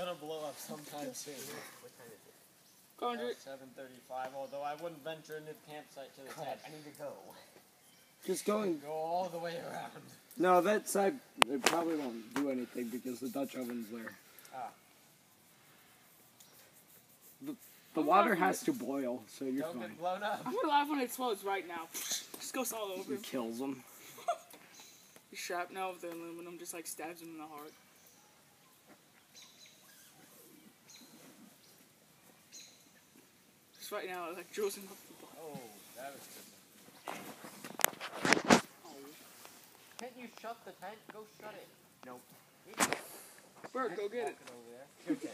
gonna blow up sometime soon. What time is it? Go, Andre. 7:35. Although I wouldn't venture into the campsite to the tent. I need to go. Just going. Go all the way around. No, that side it probably won't do anything because the Dutch oven's there. Ah. The water has to boil, so you're Don't fine. get blown up. I'm gonna laugh when it explodes right now. Just goes all over him. It kills them. The shrapnel of the aluminum just like stabs him in the heart. Just right now, it like drills him up the butt. Oh, that was good. Can't you shut the tent? Go shut it. Nope. Bert, go get it. Walking over there. Okay.